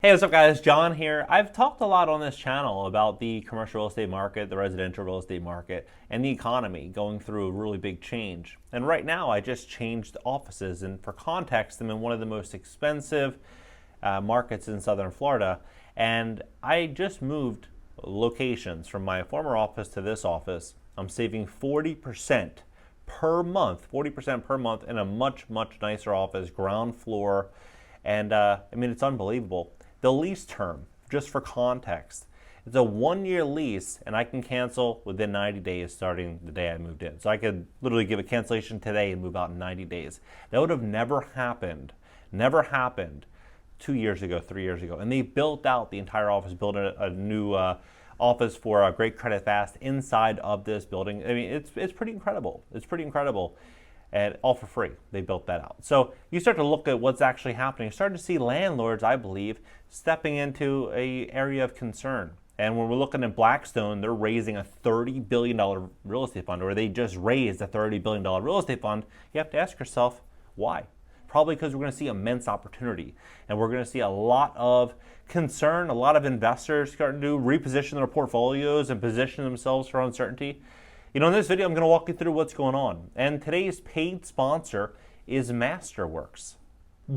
Hey, what's up guys? John here. I've talked a lot on this channel about the commercial real estate market, the residential real estate market, and the economy going through a really big change. And right now I just changed offices, and for context, I'm in one of the most expensive markets in Southern Florida, and I just moved locations from my former office to this office. I'm saving 40% per month, 40% per month in a much nicer office, ground floor, and I mean, it's unbelievable. The lease term, just for context, it's a 1-year lease, and I can cancel within 90 days starting the day I moved in. So I could literally give a cancellation today and move out in 90 days. That would have never happened 2 years ago, 3 years ago. And they built out the entire office, built a new office for GreatCreditFast inside of this building. I mean, it's pretty incredible. It's pretty incredible. And all for free. They built that out. So you start to look at what's actually happening. You start to see landlords, I believe, stepping into an area of concern. And when we're looking at Blackstone, they're raising a $30 billion real estate fund, or they just raised a $30 billion real estate fund. You have to ask yourself, why? Probably because we're going to see immense opportunity. And we're going to see a lot of concern, a lot of investors starting to reposition their portfolios and position themselves for uncertainty. You know, in this video, I'm going to walk you through what's going on. And today's paid sponsor is Masterworks.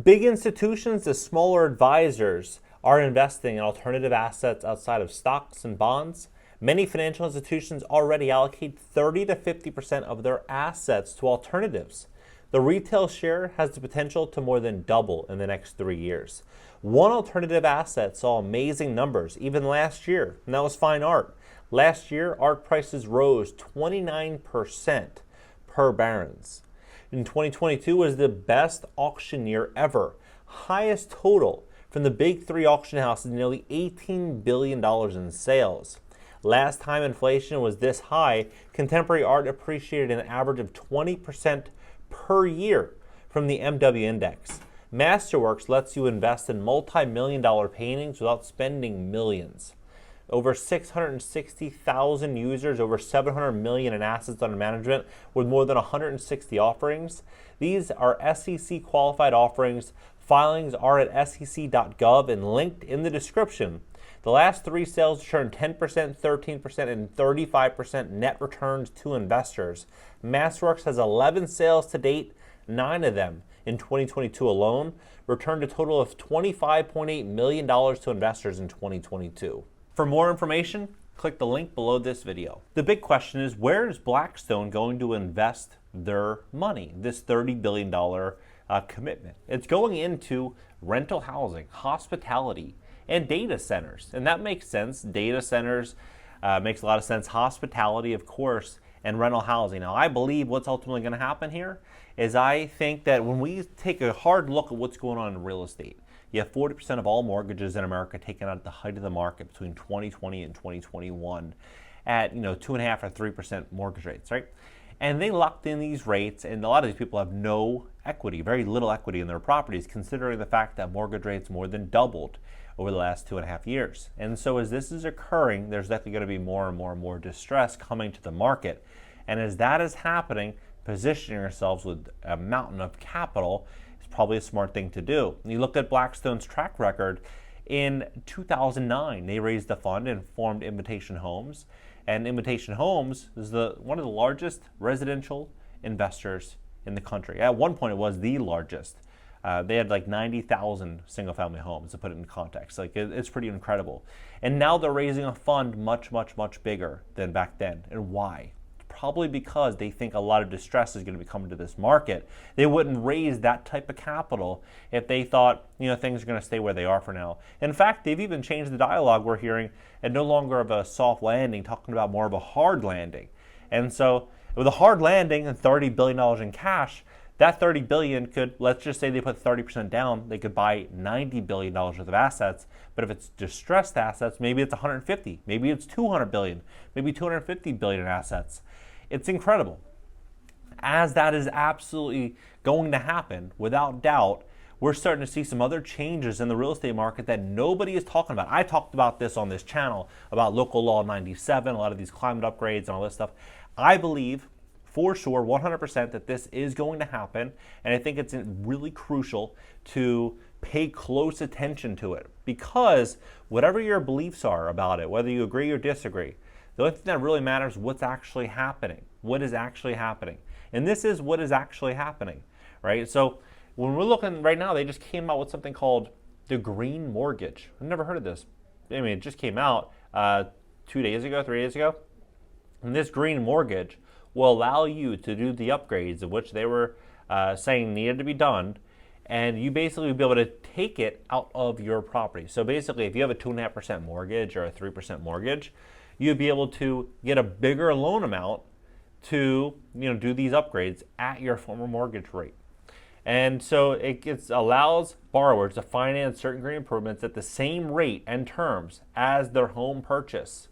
Big institutions to smaller advisors are investing in alternative assets outside of stocks and bonds. Many financial institutions already allocate 30 to 50% of their assets to alternatives. The retail share has the potential to more than double in the next 3 years. One alternative asset saw amazing numbers even last year, and that was fine art. Last year, art prices rose 29% per Barron's. In 2022 was the best auction year ever. Highest total from the big three auction houses, nearly $18 billion in sales. Last time inflation was this high, contemporary art appreciated an average of 20% per year from the MW index. Masterworks lets you invest in multi-million-dollar paintings without spending millions. Over 660,000 users, over 700 million in assets under management, with more than 160 offerings. These are SEC qualified offerings. Filings are at sec.gov and linked in the description. The last three sales returned 10%, 13%, and 35% net returns to investors. Masterworks has 11 sales to date, 9 of them in 2022 alone, returned a total of $25.8 million to investors in 2022. For more information, click the link below this video. The big question is, where is Blackstone going to invest their money, this $30 billion commitment? It's going into rental housing, hospitality, and data centers. And that makes sense. Data centers makes a lot of sense. Hospitality, of course, and rental housing. Now, I believe what's ultimately going to happen here is I think that when we take a hard look at what's going on in real estate, you have 40% of all mortgages in America taken out at the height of the market between 2020 and 2021 at 2.5% or 3% mortgage rates, right? And they locked in these rates, and a lot of these people have no equity, very little equity in their properties, considering the fact that mortgage rates more than doubled over the last 2.5 years. And so as this is occurring, there's definitely going to be more and more distress coming to the market. And as that is happening, positioning yourselves with a mountain of capital is probably a smart thing to do. And you look at Blackstone's track record. In 2009, they raised a fund and formed Invitation Homes. And Invitation Homes is one of the largest residential investors in the country. At one point, it was the largest. They had like 90,000 single-family homes, to put it in context. Like it's pretty incredible. And now they're raising a fund much bigger than back then. And why? Probably because they think a lot of distress is going to be coming to this market. They wouldn't raise that type of capital if they thought things are going to stay where they are for now. In fact, they've even changed the dialogue we're hearing, and no longer of a soft landing, talking about more of a hard landing. And so with a hard landing and $30 billion in cash, that $30 billion could, let's just say they put 30% down, they could buy $90 billion worth of assets. But if it's distressed assets, maybe it's 150, maybe it's 200 billion, maybe 250 billion in assets. It's incredible. As that is absolutely going to happen, without doubt, we're starting to see some other changes in the real estate market that nobody is talking about. I talked about this on this channel, about Local Law 97, a lot of these climate upgrades and all this stuff. I believe for sure, 100%, that this is going to happen, and I think it's really crucial to pay close attention to it, because whatever your beliefs are about it, whether you agree or disagree, the only thing that really matters is what's actually happening. What is actually happening? And this is what is actually happening, right? So when we're looking right now, they just came out with something called the green mortgage. I've never heard of this. I mean, it just came out 2 days ago, 3 days ago. And this green mortgage will allow you to do the upgrades of which they were saying needed to be done, and you basically will be able to take it out of your property. So basically, if you have a 2.5% mortgage or a 3% mortgage, you'd be able to get a bigger loan amount to do these upgrades at your former mortgage rate. And so it allows borrowers to finance certain green improvements at the same rate and terms as their home purchase.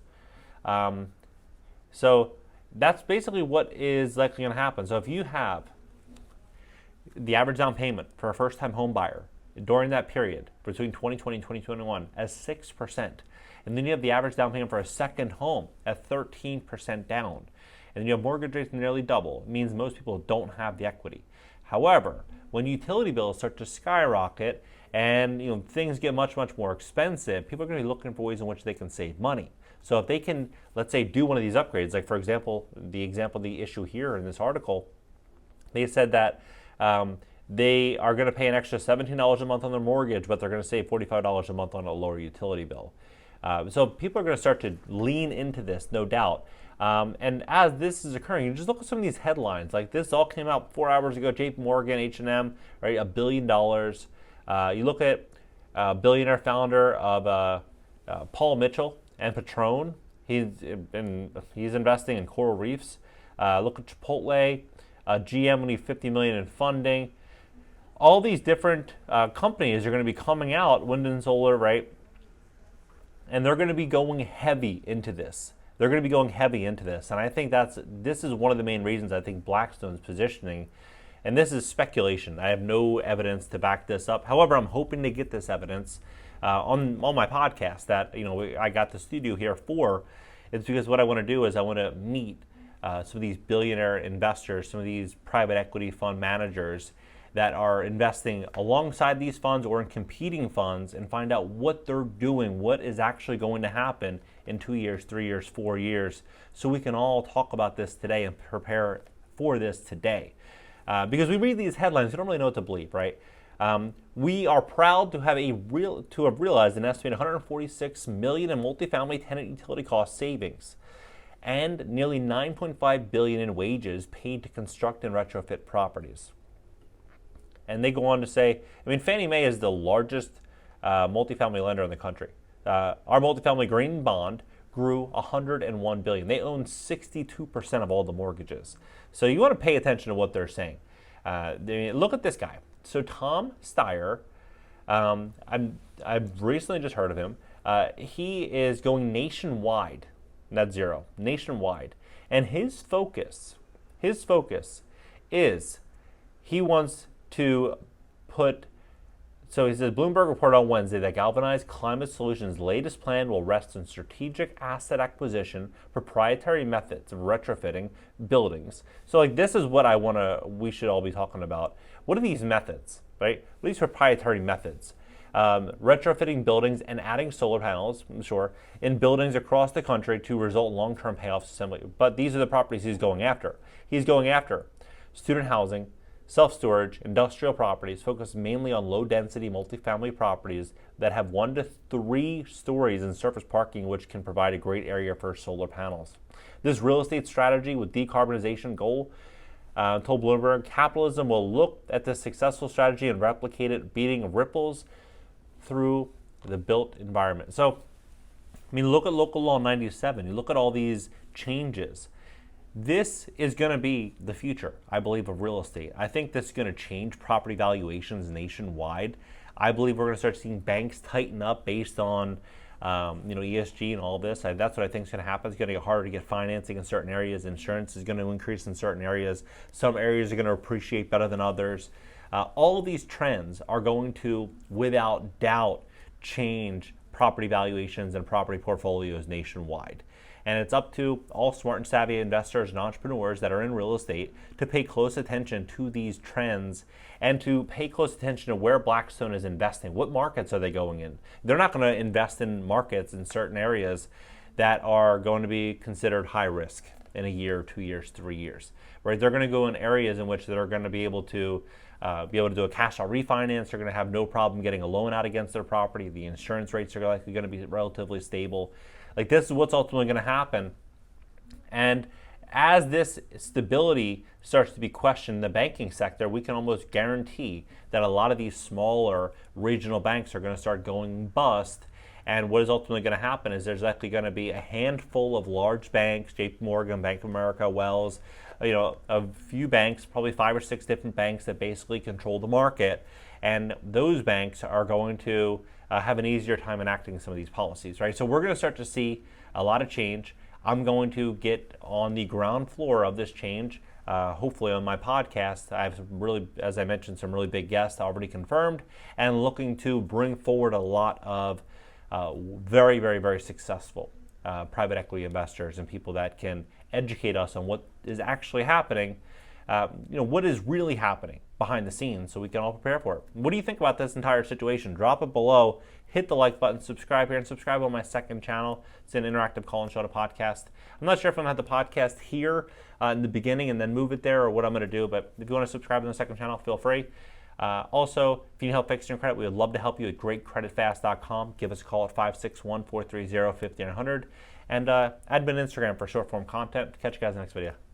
So that's basically what is likely going to happen. So if you have the average down payment for a first-time home buyer during that period between 2020 and 2021 as 6%, and then you have the average down payment for a second home at 13% down, and then you have mortgage rates nearly double, it means most people don't have the equity. However, when utility bills start to skyrocket and things get much, much more expensive, people are going to be looking for ways in which they can save money. So if they can, let's say, do one of these upgrades, like for example, the issue here in this article, they said that they are going to pay an extra $17 a month on their mortgage, but they're going to save $45 a month on a lower utility bill. So people are going to start to lean into this, no doubt. And as this is occurring, you just look at some of these headlines. Like this all came out 4 hours ago. JP Morgan, H&M, right, $1 billion. You look at billionaire founder of Paul Mitchell and Patron. He's investing in coral reefs. Look at Chipotle. GM will need $50 million in funding. All these different companies are going to be coming out, wind and solar, right? And they're going to be going heavy into this. And I think this is one of the main reasons I think Blackstone's positioning, and this is speculation. I have no evidence to back this up. However, I'm hoping to get this evidence on my podcast that I got the studio here for. It's because what I want to do is I want to meet some of these billionaire investors, some of these private equity fund managers that are investing alongside these funds or in competing funds, and find out what they're doing, what is actually going to happen in 2 years, 3 years, 4 years, so we can all talk about this today and prepare for this today. Because we read these headlines, we don't really know what to believe, right? We are proud to have realized an estimated $146 million in multifamily tenant utility cost savings, and nearly $9.5 billion in wages paid to construct and retrofit properties. And they go on to say, Fannie Mae is the largest multifamily lender in the country. Our multifamily green bond grew $101 billion. They own 62% of all the mortgages. So you want to pay attention to what they're saying. Look at this guy. So Tom Sawyer, I've recently just heard of him. He is going nationwide. Net zero, nationwide. And his focus is he wants to put, so he says, Bloomberg reported on Wednesday that Galvanized Climate Solutions' latest plan will rest on strategic asset acquisition, proprietary methods of retrofitting buildings. So this is what we should all be talking about. What are these methods, right? What are these proprietary methods? Retrofitting buildings and adding solar panels, I'm sure, in buildings across the country to result in long-term payoffs assembly. But these are the properties he's going after. He's going after student housing, self-storage, industrial properties, focused mainly on low-density multifamily properties that have 1 to 3 stories in surface parking, which can provide a great area for solar panels. This real estate strategy with decarbonization goal told Bloomberg, capitalism will look at this successful strategy and replicate it, beating ripples through the built environment. So, look at Local Law 97. You look at all these changes. This is going to be the future, I believe, of real estate. I think this is going to change property valuations nationwide. I believe we're going to start seeing banks tighten up based on ESG and all this. That's what I think is going to happen. It's going to get harder to get financing in certain areas. Insurance is going to increase in certain areas. Some areas are going to appreciate better than others. All of these trends are going to, without doubt, change property valuations and property portfolios nationwide. And it's up to all smart and savvy investors and entrepreneurs that are in real estate to pay close attention to these trends and to pay close attention to where Blackstone is investing. What markets are they going in? They're not going to invest in markets in certain areas that are going to be considered high risk in a year, 2 years, 3 years, right? They're going to go in areas in which they're going to be able to do a cash out refinance. They're going to have no problem getting a loan out against their property. The insurance rates are likely going to be relatively stable. Like, this is what's ultimately going to happen. And as this stability starts to be questioned in the banking sector, we can almost guarantee that a lot of these smaller regional banks are going to start going bust. And what is ultimately going to happen is there's likely going to be a handful of large banks, JP Morgan, Bank of America, Wells, a few banks, probably 5 or 6 different banks that basically control the market. And those banks are going to have an easier time enacting some of these policies, right? So we're going to start to see a lot of change. I'm going to get on the ground floor of this change, hopefully on my podcast. I have some really, as I mentioned, some really big guests already confirmed, and looking to bring forward a lot of very, very, very successful private equity investors and people that can educate us on what is actually happening, what is really happening behind the scenes, so we can all prepare for it. What do you think about this entire situation? Drop it below, hit the like button, subscribe here, and subscribe on my second channel. It's an interactive call and show to podcast. I'm not sure if I'm going to have the podcast here in the beginning and then move it there, or what I'm going to do, but if you want to subscribe to the second channel, feel free. Also, if you need help fixing your credit, we would love to help you at GreatCreditFast.com. Give us a call at 561-430-5900. And add me on Instagram for short form content. Catch you guys in the next video.